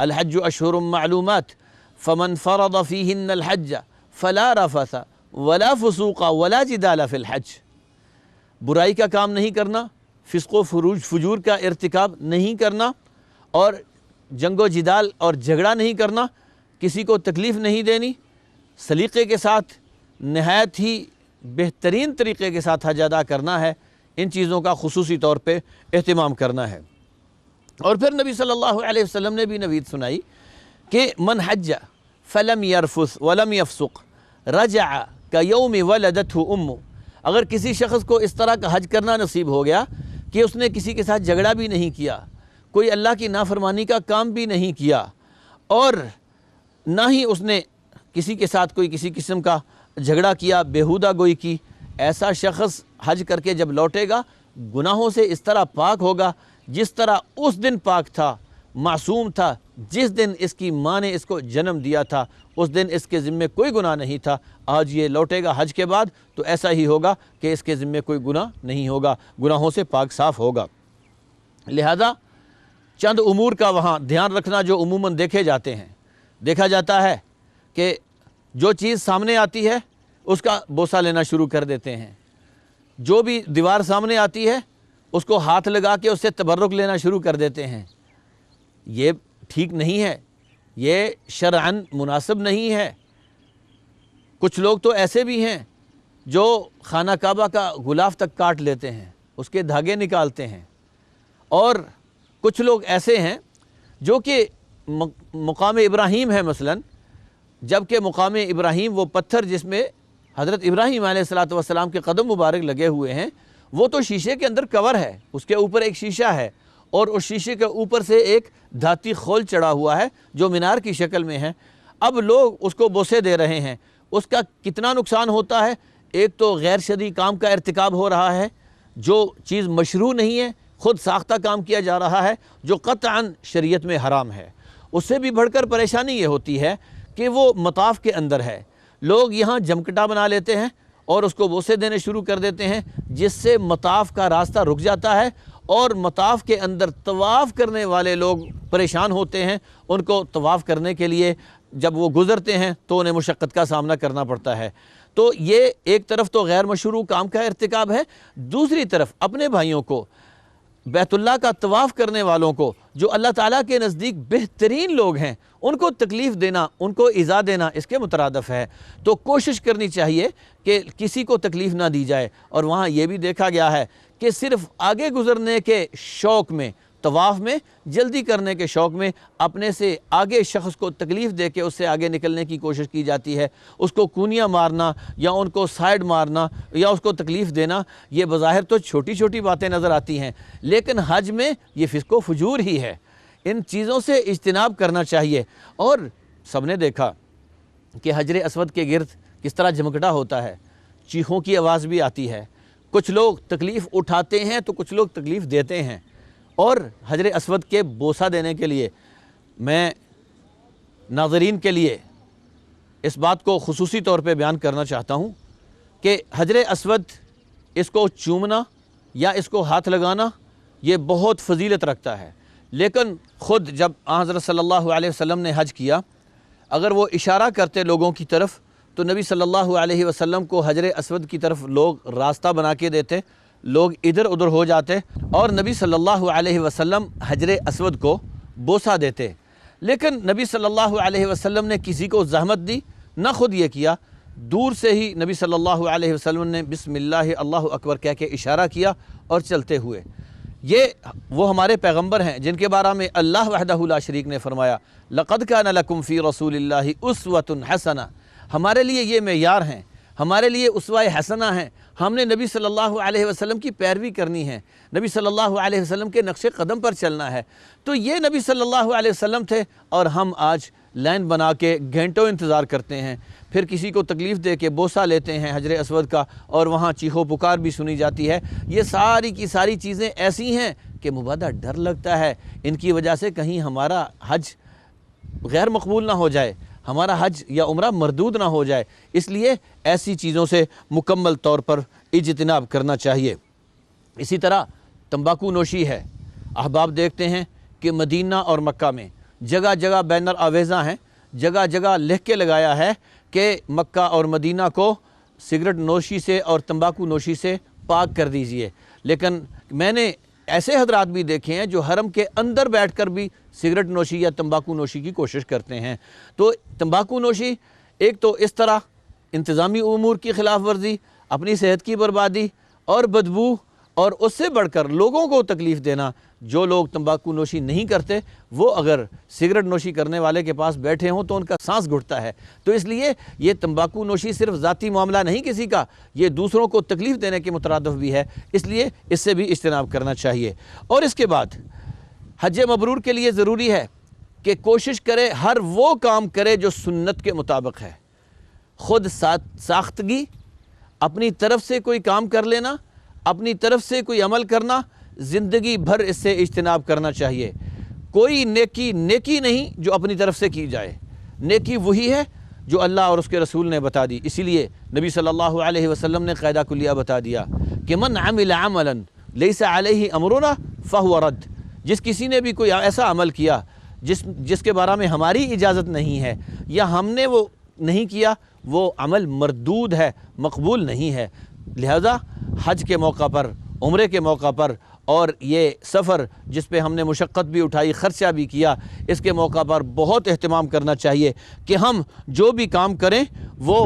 الحج اشہر معلومات فمن فرض فیہن الحج فلا رفث ولا فسوق ولا جدال فی الحج، برائی کا کام نہیں کرنا، فسق و فجور کا ارتکاب نہیں کرنا، اور جنگ و جدال اور جھگڑا نہیں کرنا، کسی کو تکلیف نہیں دینی، سلیقے کے ساتھ نہایت ہی بہترین طریقے کے ساتھ حج ادا کرنا ہے، ان چیزوں کا خصوصی طور پہ اہتمام کرنا ہے۔ اور پھر نبی صلی اللہ علیہ وسلم نے بھی نوید سنائی کہ من حج فلم یرفث ولم یفسق رجع کیوم ولدتہ امہ، اگر کسی شخص کو اس طرح کا حج کرنا نصیب ہو گیا کہ اس نے کسی کے ساتھ جھگڑا بھی نہیں کیا، کوئی اللہ کی نافرمانی کا کام بھی نہیں کیا، اور نہ ہی اس نے کسی کے ساتھ کوئی کسی قسم کا جھگڑا کیا، بیہودہ گوئی کی، ایسا شخص حج کر کے جب لوٹے گا گناہوں سے اس طرح پاک ہوگا جس طرح اس دن پاک تھا، معصوم تھا، جس دن اس کی ماں نے اس کو جنم دیا تھا، اس دن اس کے ذمے کوئی گناہ نہیں تھا۔ آج یہ لوٹے گا حج کے بعد تو ایسا ہی ہوگا کہ اس کے ذمے کوئی گناہ نہیں ہوگا، گناہوں سے پاک صاف ہوگا۔ لہذا چند امور کا وہاں دھیان رکھنا جو عموماً دیکھے جاتے ہیں، دیکھا جاتا ہے کہ جو چیز سامنے آتی ہے اس کا بوسہ لینا شروع کر دیتے ہیں، جو بھی دیوار سامنے آتی ہے اس کو ہاتھ لگا کے اس سے تبرک لینا شروع کر دیتے ہیں۔ یہ ٹھیک نہیں ہے، یہ شرعاً مناسب نہیں ہے۔ کچھ لوگ تو ایسے بھی ہیں جو خانہ کعبہ کا غلاف تک کاٹ لیتے ہیں، اس کے دھاگے نکالتے ہیں، اور کچھ لوگ ایسے ہیں جو کہ مقام ابراہیم ہے مثلاً، جبکہ مقام ابراہیم وہ پتھر جس میں حضرت ابراہیم علیہ السلام کے قدم مبارک لگے ہوئے ہیں، وہ تو شیشے کے اندر کور ہے، اس کے اوپر ایک شیشہ ہے، اور اس شیشے کے اوپر سے ایک دھاتی خول چڑھا ہوا ہے جو مینار کی شکل میں ہے۔ اب لوگ اس کو بوسے دے رہے ہیں، اس کا کتنا نقصان ہوتا ہے؟ ایک تو غیر شرعی کام کا ارتکاب ہو رہا ہے، جو چیز مشروع نہیں ہے، خود ساختہ کام کیا جا رہا ہے جو قطعاً شریعت میں حرام ہے۔ اس سے بھی بڑھ کر پریشانی یہ ہوتی ہے کہ وہ مطاف کے اندر ہے، لوگ یہاں جمکٹا بنا لیتے ہیں اور اس کو بوسے دینے شروع کر دیتے ہیں، جس سے مطاف کا راستہ رک جاتا ہے، اور مطاف کے اندر طواف کرنے والے لوگ پریشان ہوتے ہیں۔ ان کو طواف کرنے کے لیے جب وہ گزرتے ہیں تو انہیں مشقت کا سامنا کرنا پڑتا ہے۔ تو یہ ایک طرف تو غیر مشروع کام کا ارتکاب ہے، دوسری طرف اپنے بھائیوں کو، بیت اللہ کا طواف کرنے والوں کو، جو اللہ تعالیٰ کے نزدیک بہترین لوگ ہیں، ان کو تکلیف دینا، ان کو ایذا دینا اس کے مترادف ہے۔ تو کوشش کرنی چاہیے کہ کسی کو تکلیف نہ دی جائے۔ اور وہاں یہ بھی دیکھا گیا ہے کہ صرف آگے گزرنے کے شوق میں، طواف میں جلدی کرنے کے شوق میں اپنے سے آگے شخص کو تکلیف دے کے اس سے آگے نکلنے کی کوشش کی جاتی ہے، اس کو کونیاں مارنا یا ان کو سائیڈ مارنا یا اس کو تکلیف دینا، یہ بظاہر تو چھوٹی چھوٹی باتیں نظر آتی ہیں، لیکن حج میں یہ فسق و فجور ہی ہے۔ ان چیزوں سے اجتناب کرنا چاہیے۔ اور سب نے دیکھا کہ حجر اسود کے گرد کس طرح جھمکٹا ہوتا ہے، چیخوں کی آواز بھی آتی ہے، کچھ لوگ تکلیف اٹھاتے ہیں تو کچھ لوگ تکلیف دیتے ہیں۔ اور حجر اسود کے بوسہ دینے کے لیے میں ناظرین کے لیے اس بات کو خصوصی طور پہ بیان کرنا چاہتا ہوں کہ حجر اسود، اس کو چومنا یا اس کو ہاتھ لگانا یہ بہت فضیلت رکھتا ہے، لیکن خود جب حضرت صلی اللہ علیہ وسلم نے حج کیا، اگر وہ اشارہ کرتے لوگوں کی طرف تو نبی صلی اللہ علیہ وسلم کو حجر اسود کی طرف لوگ راستہ بنا کے دیتے، لوگ ادھر ادھر ہو جاتے اور نبی صلی اللہ علیہ وسلم حجر اسود کو بوسہ دیتے۔ لیکن نبی صلی اللہ علیہ وسلم نے کسی کو زحمت دی نہ، خود یہ کیا، دور سے ہی نبی صلی اللہ علیہ وسلم نے بسم اللہ اللہ اکبر کہہ کے اشارہ کیا اور چلتے ہوئے۔ یہ وہ ہمارے پیغمبر ہیں جن کے بارے میں اللہ وحدہ لا شریک نے فرمایا لَقَدْ كَانَ لَكُمْ فِي رَسُولِ اللَّهِ أُسْوَةٌ حَسَنَةٌ، ہمارے لیے یہ معیار ہیں، ہمارے لیے اسوہ حسنہ ہیں۔ ہم نے نبی صلی اللہ علیہ وسلم کی پیروی کرنی ہے، نبی صلی اللہ علیہ وسلم کے نقش قدم پر چلنا ہے۔ تو یہ نبی صلی اللہ علیہ وسلم تھے، اور ہم آج لائن بنا کے گھنٹوں انتظار کرتے ہیں، پھر کسی کو تکلیف دے کے بوسہ لیتے ہیں حجر اسود کا، اور وہاں چیخو پکار بھی سنی جاتی ہے۔ یہ ساری کی ساری چیزیں ایسی ہیں کہ مبادہ ڈر لگتا ہے ان کی وجہ سے کہیں ہمارا حج غیر مقبول نہ ہو جائے، ہمارا حج یا عمرہ مردود نہ ہو جائے، اس لیے ایسی چیزوں سے مکمل طور پر اجتناب کرنا چاہیے۔ اسی طرح تمباکو نوشی ہے، احباب دیکھتے ہیں کہ مدینہ اور مکہ میں جگہ جگہ بینر آویزاں ہیں، جگہ جگہ لکھ کے لگایا ہے کہ مکہ اور مدینہ کو سگریٹ نوشی سے اور تمباکو نوشی سے پاک کر دیجئے، لیکن میں نے ایسے حضرات بھی دیکھے ہیں جو حرم کے اندر بیٹھ کر بھی سگریٹ نوشی یا تمباکو نوشی کی کوشش کرتے ہیں۔ تو تمباکو نوشی ایک تو اس طرح انتظامی امور کی خلاف ورزی، اپنی صحت کی بربادی اور بدبو، اور اس سے بڑھ کر لوگوں کو تکلیف دینا۔ جو لوگ تمباکو نوشی نہیں کرتے وہ اگر سگریٹ نوشی کرنے والے کے پاس بیٹھے ہوں تو ان کا سانس گھٹتا ہے۔ تو اس لیے یہ تمباکو نوشی صرف ذاتی معاملہ نہیں کسی کا، یہ دوسروں کو تکلیف دینے کے مترادف بھی ہے، اس لیے اس سے بھی اجتناب کرنا چاہیے۔ اور اس کے بعد حج مبرور کے لیے ضروری ہے کہ کوشش کرے ہر وہ کام کرے جو سنت کے مطابق ہے۔ خود ساختگی، اپنی طرف سے کوئی کام کر لینا، اپنی طرف سے کوئی عمل کرنا، زندگی بھر اس سے اجتناب کرنا چاہیے۔ کوئی نیکی نہیں جو اپنی طرف سے کی جائے، نیکی وہی ہے جو اللہ اور اس کے رسول نے بتا دی۔ اسی لیے نبی صلی اللہ علیہ وسلم نے قاعدہ کلیہ بتا دیا کہ من عمل عملا لیس علیہ امرنا فہو رد۔ جس کسی نے بھی کوئی ایسا عمل کیا جس کے بارے میں ہماری اجازت نہیں ہے یا ہم نے وہ نہیں کیا، وہ عمل مردود ہے، مقبول نہیں ہے۔ لہذا حج کے موقع پر، عمرے کے موقع پر، اور یہ سفر جس پہ ہم نے مشقت بھی اٹھائی، خرچہ بھی کیا، اس کے موقع پر بہت اہتمام کرنا چاہیے کہ ہم جو بھی کام کریں وہ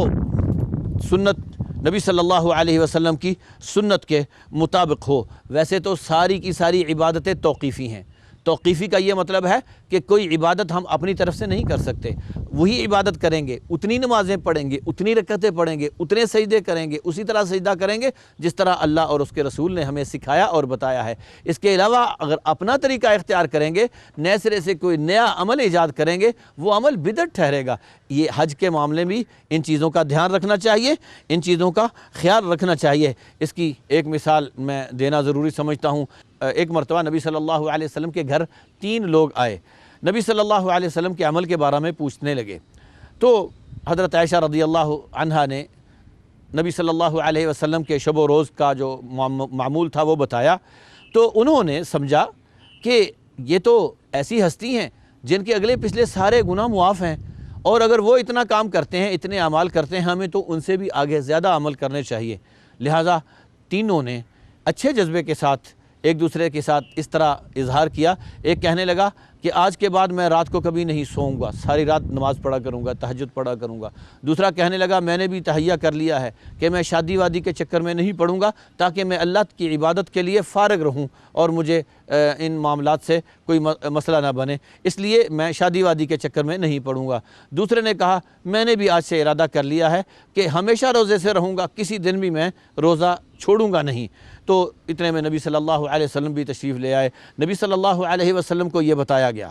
سنت نبی صلی اللہ علیہ وسلم کی سنت کے مطابق ہو۔ ویسے تو ساری کی ساری عبادتیں توقیفی ہیں۔ توقیفی کا یہ مطلب ہے کہ کوئی عبادت ہم اپنی طرف سے نہیں کر سکتے، وہی عبادت کریں گے، اتنی نمازیں پڑھیں گے، اتنی رکعتیں پڑھیں گے، اتنے سجدے کریں گے، اسی طرح سجدہ کریں گے جس طرح اللہ اور اس کے رسول نے ہمیں سکھایا اور بتایا ہے۔ اس کے علاوہ اگر اپنا طریقہ اختیار کریں گے، نئے سرے سے کوئی نیا عمل ایجاد کریں گے، وہ عمل بدعت ٹھہرے گا۔ یہ حج کے معاملے میں ان چیزوں کا دھیان رکھنا چاہیے، ان چیزوں کا خیال رکھنا چاہیے۔ اس کی ایک مثال میں دینا ضروری سمجھتا ہوں۔ ایک مرتبہ نبی صلی اللہ علیہ وسلم کے گھر 3 لوگ آئے، نبی صلی اللہ علیہ وسلم کے عمل کے بارے میں پوچھنے لگے۔ تو حضرت عائشہ رضی اللہ عنہا نے نبی صلی اللہ علیہ وسلم کے شب و روز کا جو معمول تھا وہ بتایا، تو انہوں نے سمجھا کہ یہ تو ایسی ہستی ہیں جن کے اگلے پچھلے سارے گناہ معاف ہیں، اور اگر وہ اتنا کام کرتے ہیں، اتنے اعمال کرتے ہیں، ہمیں تو ان سے بھی آگے زیادہ عمل کرنے چاہیے۔ لہٰذا تینوں نے اچھے جذبے کے ساتھ ایک دوسرے کے ساتھ اس طرح اظہار کیا۔ ایک کہنے لگا کہ آج کے بعد میں رات کو کبھی نہیں سوؤں گا، ساری رات نماز پڑھا کروں گا، تہجد پڑھا کروں گا۔ دوسرا کہنے لگا میں نے بھی تہیہ کر لیا ہے کہ میں شادی وادی کے چکر میں نہیں پڑھوں گا، تاکہ میں اللہ کی عبادت کے لیے فارغ رہوں اور مجھے ان معاملات سے کوئی مسئلہ نہ بنے، اس لیے میں شادی وادی کے چکر میں نہیں پڑھوں گا۔ دوسرے نے کہا میں نے بھی آج سے ارادہ کر لیا ہے کہ ہمیشہ روزے سے رہوں گا، کسی دن بھی میں روزہ چھوڑوں گا نہیں۔ تو اتنے میں نبی صلی اللہ علیہ وسلم بھی تشریف لے آئے۔ نبی صلی اللہ علیہ وسلم کو یہ بتایا گیا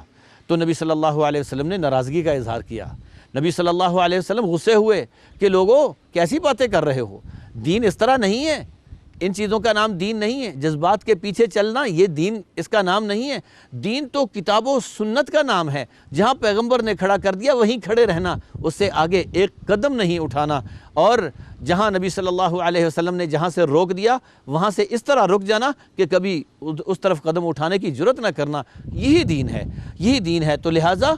تو نبی صلی اللہ علیہ وسلم نے ناراضگی کا اظہار کیا۔ نبی صلی اللہ علیہ وسلم غصے ہوئے کہ لوگوں کیسی باتیں کر رہے ہو، دین اس طرح نہیں ہے، ان چیزوں کا نام دین نہیں ہے، جذبات کے پیچھے چلنا یہ دین اس کا نام نہیں ہے۔ دین تو کتاب و سنت کا نام ہے، جہاں پیغمبر نے کھڑا کر دیا وہیں کھڑے رہنا، اس سے آگے ایک قدم نہیں اٹھانا، اور جہاں نبی صلی اللہ علیہ وسلم نے جہاں سے روک دیا وہاں سے اس طرح رک جانا کہ کبھی اس طرف قدم اٹھانے کی جرت نہ کرنا۔ یہی دین ہے، یہی دین ہے۔ تو لہٰذا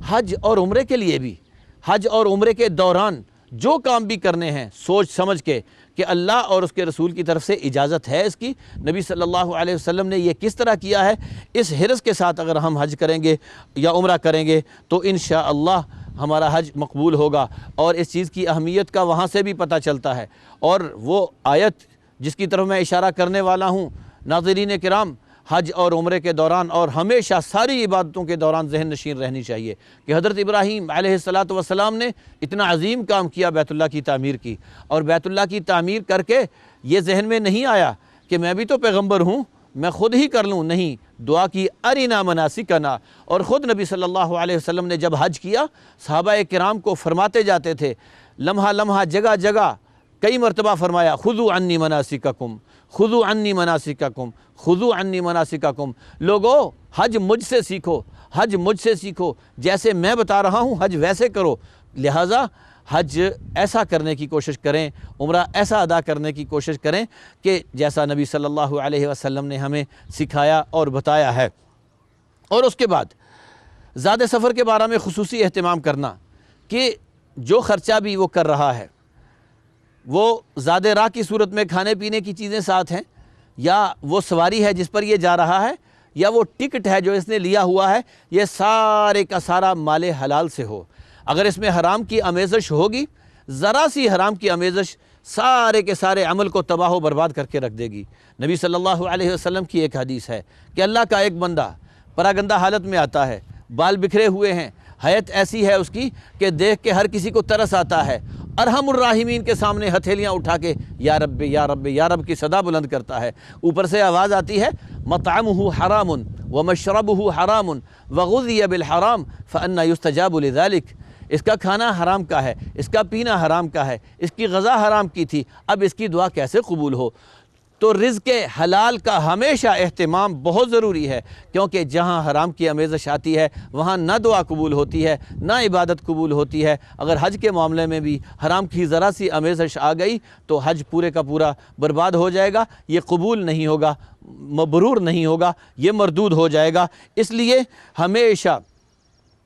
حج اور عمرے کے لیے بھی، حج اور عمرے کے دوران جو کام بھی کرنے ہیں سوچ سمجھ کے کہ اللہ اور اس کے رسول کی طرف سے اجازت ہے اس کی، نبی صلی اللہ علیہ وسلم نے یہ کس طرح کیا ہے، اس حرص کے ساتھ اگر ہم حج کریں گے یا عمرہ کریں گے تو انشاءاللہ ہمارا حج مقبول ہوگا۔ اور اس چیز کی اہمیت کا وہاں سے بھی پتہ چلتا ہے۔ اور وہ آیت جس کی طرف میں اشارہ کرنے والا ہوں، ناظرین کرام، حج اور عمرے کے دوران اور ہمیشہ ساری عبادتوں کے دوران ذہن نشین رہنی چاہیے کہ حضرت ابراہیم علیہ السلام نے اتنا عظیم کام کیا، بیت اللہ کی تعمیر کی، اور بیت اللہ کی تعمیر کر کے یہ ذہن میں نہیں آیا کہ میں بھی تو پیغمبر ہوں، میں خود ہی کر لوں، نہیں، دعا کی ارنا مناسکنا۔ اور خود نبی صلی اللہ علیہ وسلم نے جب حج کیا صحابہ کرام کو فرماتے جاتے تھے، لمحہ لمحہ جگہ جگہ کئی مرتبہ فرمایا خذوا عنی مناسککم، خذوا عنی مناسککم، خذوا عنی مناسککم۔ لوگو حج مجھ سے سیکھو، حج مجھ سے سیکھو، جیسے میں بتا رہا ہوں حج ویسے کرو۔ لہٰذا حج ایسا کرنے کی کوشش کریں، عمرہ ایسا ادا کرنے کی کوشش کریں کہ جیسا نبی صلی اللہ علیہ وسلم نے ہمیں سکھایا اور بتایا ہے۔ اور اس کے بعد زیادہ سفر کے بارے میں خصوصی اہتمام کرنا کہ جو خرچہ بھی وہ کر رہا ہے وہ زیادہ راہ کی صورت میں کھانے پینے کی چیزیں ساتھ ہیں، یا وہ سواری ہے جس پر یہ جا رہا ہے، یا وہ ٹکٹ ہے جو اس نے لیا ہوا ہے، یہ سارے کا سارا مال حلال سے ہو۔ اگر اس میں حرام کی آمیزش ہوگی، ذرا سی حرام کی آمیزش سارے کے سارے عمل کو تباہ و برباد کر کے رکھ دے گی۔ نبی صلی اللہ علیہ وسلم کی ایک حدیث ہے کہ اللہ کا ایک بندہ پراگندہ حالت میں آتا ہے، بال بکھرے ہوئے ہیں، حیت ایسی ہے اس کی کہ دیکھ کے ہر کسی کو ترس آتا ہے، ارحم الراحمین کے سامنے ہتھیلیاں اٹھا کے یا رب یا رب یا رب کی صدا بلند کرتا ہے۔ اوپر سے آواز آتی ہے مطعمہ حرام ومشربہ حرام وغذی بالحرام فأنی یستجاب لذلک، اس کا کھانا حرام کا ہے، اس کا پینا حرام کا ہے، اس کی غذا حرام کی تھی، اب اس کی دعا کیسے قبول ہو؟ تو رزق حلال کا ہمیشہ اہتمام بہت ضروری ہے، کیونکہ جہاں حرام کی آمیزش آتی ہے وہاں نہ دعا قبول ہوتی ہے نہ عبادت قبول ہوتی ہے۔ اگر حج کے معاملے میں بھی حرام کی ذرا سی آمیزش آ گئی تو حج پورے کا پورا برباد ہو جائے گا، یہ قبول نہیں ہوگا، مبرور نہیں ہوگا، یہ مردود ہو جائے گا۔ اس لیے ہمیشہ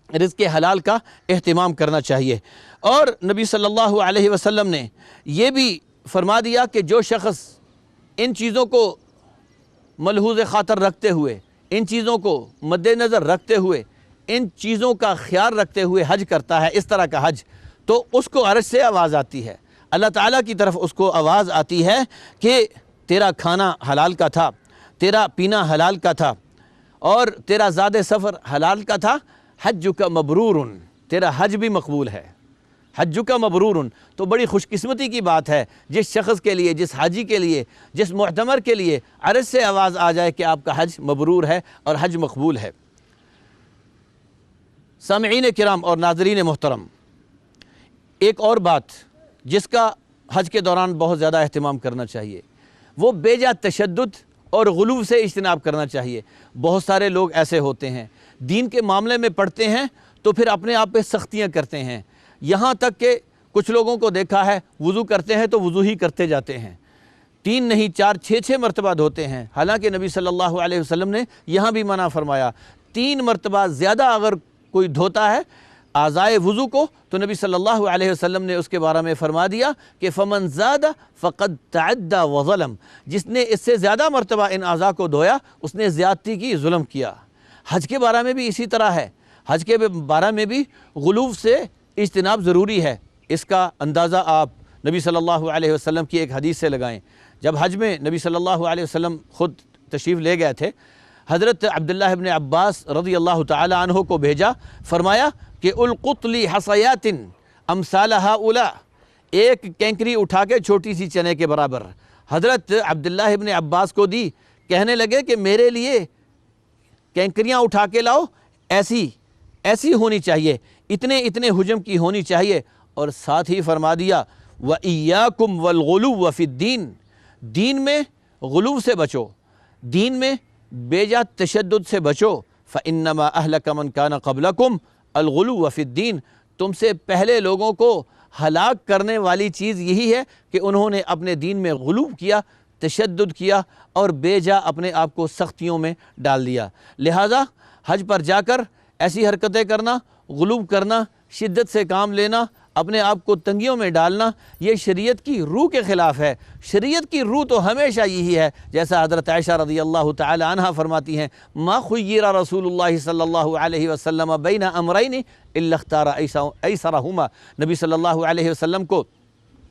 رزق حلال کا اہتمام کرنا چاہیے۔ اور نبی صلی اللہ علیہ وسلم نے یہ بھی فرما دیا کہ جو شخص ان چیزوں کو ملحوظ خاطر رکھتے ہوئے، ان چیزوں کو مد نظر رکھتے ہوئے، ان چیزوں کا خیال رکھتے ہوئے حج کرتا ہے، اس طرح کا حج، تو اس کو عرش سے آواز آتی ہے، اللہ تعالیٰ کی طرف اس کو آواز آتی ہے کہ تیرا کھانا حلال کا تھا، تیرا پینا حلال کا تھا، اور تیرا زاد سفر حلال کا تھا، حجک مبرور، تیرا حج بھی مقبول ہے، حجک مبرور۔ تو بڑی خوش قسمتی کی بات ہے جس شخص کے لیے، جس حاجی کے لیے، جس معتمر کے لیے عرش سے آواز آ جائے کہ آپ کا حج مبرور ہے اور حج مقبول ہے۔ سامعین کرام اور ناظرین محترم، ایک اور بات جس کا حج کے دوران بہت زیادہ اہتمام کرنا چاہیے، وہ بے جا تشدد اور غلو سے اجتناب کرنا چاہیے۔ بہت سارے لوگ ایسے ہوتے ہیں، دین کے معاملے میں پڑھتے ہیں تو پھر اپنے آپ پہ سختیاں کرتے ہیں، یہاں تک کہ کچھ لوگوں کو دیکھا ہے وضو کرتے ہیں تو وضو ہی کرتے جاتے ہیں، 3 نہیں 4 6 مرتبہ دھوتے ہیں، حالانکہ نبی صلی اللہ علیہ وسلم نے یہاں بھی منع فرمایا 3 مرتبہ زیادہ اگر کوئی دھوتا ہے اعضائے وضو کو تو نبی صلی اللہ علیہ وسلم نے اس کے بارے میں فرما دیا کہ فمن زاد فقد تعدى وظلم، جس نے اس سے زیادہ مرتبہ ان اعضاء کو دھویا اس نے زیادتی کی، ظلم کیا۔ حج کے بارے میں بھی اسی طرح ہے، حج کے بارے میں بھی غلو سے اجتناب ضروری ہے۔ اس کا اندازہ آپ نبی صلی اللہ علیہ وسلم کی ایک حدیث سے لگائیں۔ جب حج میں نبی صلی اللہ علیہ وسلم خود تشریف لے گئے تھے، حضرت عبداللہ ابن عباس رضی اللہ تعالی عنہ کو بھیجا، فرمایا کہ القط لی حصیات امثال ہؤلاء، ایک کینکری اٹھا کے چھوٹی سی چنے کے برابر حضرت عبداللہ ابن عباس کو دی، کہنے لگے کہ میرے لیے کینکریاں اٹھا کے لاؤ، ایسی ہونی چاہیے، اتنے حجم کی ہونی چاہیے، اور ساتھ ہی فرما دیا وَإِيَّاكُمْ وَالْغُلُوَّ فِي الدِّينِ، دین میں غلو سے بچو، دین میں بے جا تشدد سے بچو، فَإِنَّمَا أَهْلَكَ مَنْ كَانَ قَبْلَكُمْ الْغُلُوَّ فِي الدِّينِ، تم سے پہلے لوگوں کو ہلاک کرنے والی چیز یہی ہے کہ انہوں نے اپنے دین میں غلو کیا، تشدد کیا اور بے جا اپنے آپ کو سختیوں میں ڈال دیا۔ لہٰذا حج پر جا کر ایسی حرکتیں کرنا، غلو کرنا، شدت سے کام لینا، اپنے آپ کو تنگیوں میں ڈالنا، یہ شریعت کی روح کے خلاف ہے۔ شریعت کی روح تو ہمیشہ یہی ہے، جیسا حضرت عائشہ رضی اللہ تعالی عنہ فرماتی ہیں ما خیر رسول اللہ صلی اللہ علیہ وسلم بین امرین الا اختار ایسرہما، نبی صلی اللہ علیہ وسلم کو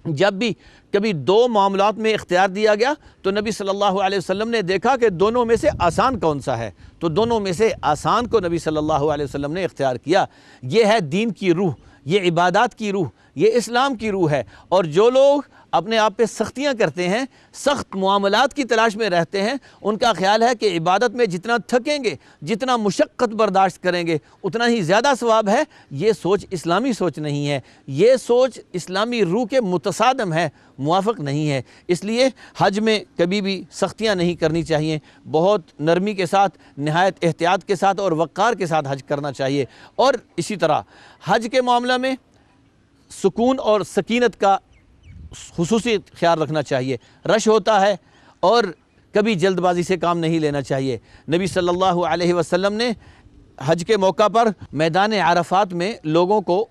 جب بھی کبھی 2 معاملات میں اختیار دیا گیا تو نبی صلی اللہ علیہ وسلم نے دیکھا کہ دونوں میں سے آسان کون سا ہے، تو دونوں میں سے آسان کو نبی صلی اللہ علیہ وسلم نے اختیار کیا۔ یہ ہے دین کی روح، یہ عبادات کی روح، یہ اسلام کی روح ہے۔ اور جو لوگ اپنے آپ پہ سختیاں کرتے ہیں، سخت معاملات کی تلاش میں رہتے ہیں، ان کا خیال ہے کہ عبادت میں جتنا تھکیں گے، جتنا مشقت برداشت کریں گے اتنا ہی زیادہ ثواب ہے۔ یہ سوچ اسلامی سوچ نہیں ہے، یہ سوچ اسلامی روح کے متصادم ہے، موافق نہیں ہے۔ اس لیے حج میں کبھی بھی سختیاں نہیں کرنی چاہیے، بہت نرمی کے ساتھ، نہایت احتیاط کے ساتھ اور وقار کے ساتھ حج کرنا چاہیے۔ اور اسی طرح حج کے معاملہ میں سکون اور سکینت کا خصوصی خیال رکھنا چاہیے۔ رش ہوتا ہے اور کبھی جلد بازی سے کام نہیں لینا چاہیے۔ نبی صلی اللہ علیہ وسلم نے حج کے موقع پر میدان عرفات میں لوگوں کو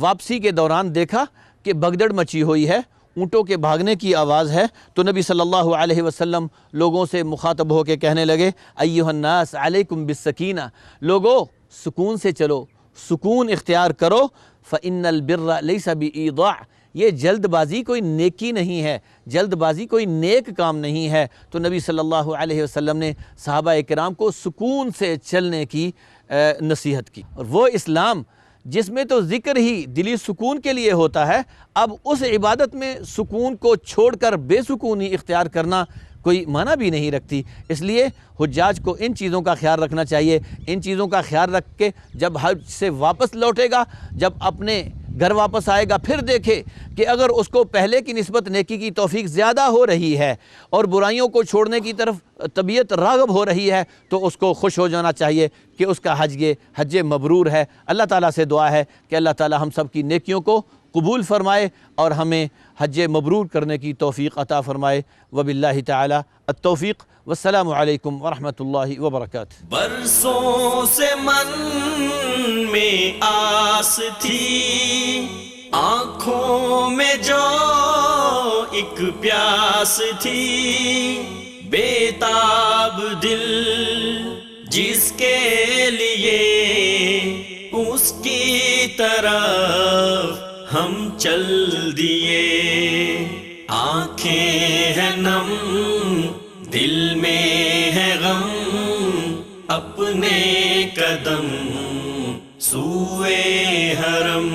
واپسی کے دوران دیکھا کہ بھگدڑ مچی ہوئی ہے، اونٹوں کے بھاگنے کی آواز ہے، تو نبی صلی اللہ علیہ وسلم لوگوں سے مخاطب ہو کے کہنے لگے ایھا الناس علیکم بالسکینہ، لوگو سکون سے چلو، سکون اختیار کرو، فإن البر لیس بإیضاع، یہ جلد بازی کوئی نیکی نہیں ہے، جلد بازی کوئی نیک کام نہیں ہے۔ تو نبی صلی اللہ علیہ وسلم نے صحابہ کرام کو سکون سے چلنے کی نصیحت کی، اور وہ اسلام جس میں تو ذکر ہی دلی سکون کے لیے ہوتا ہے، اب اس عبادت میں سکون کو چھوڑ کر بے سکونی اختیار کرنا کوئی معنی بھی نہیں رکھتی۔ اس لیے حجاج کو ان چیزوں کا خیال رکھنا چاہیے، ان چیزوں کا خیال رکھ کے جب حج سے واپس لوٹے گا، جب اپنے گھر واپس آئے گا، پھر دیکھے کہ اگر اس کو پہلے کی نسبت نیکی کی توفیق زیادہ ہو رہی ہے اور برائیوں کو چھوڑنے کی طرف طبیعت راغب ہو رہی ہے، تو اس کو خوش ہو جانا چاہیے کہ اس کا حج یہ حج مبرور ہے۔ اللہ تعالیٰ سے دعا ہے کہ اللہ تعالیٰ ہم سب کی نیکیوں کو قبول فرمائے اور ہمیں حج مبرور کرنے کی توفیق عطا فرمائے۔ وباللہ تعالی التوفیق، والسلام علیکم ورحمۃ اللہ وبرکاتہ۔ برسوں سے من میں آس تھی، آنکھوں میں جو ایک پیاس تھی، بے تاب دل جس کے لیے اس کی طرف ہم چل دیے، آنکھیں ہیں نم دل میں ہے غم، اپنے قدم سوئے حرم۔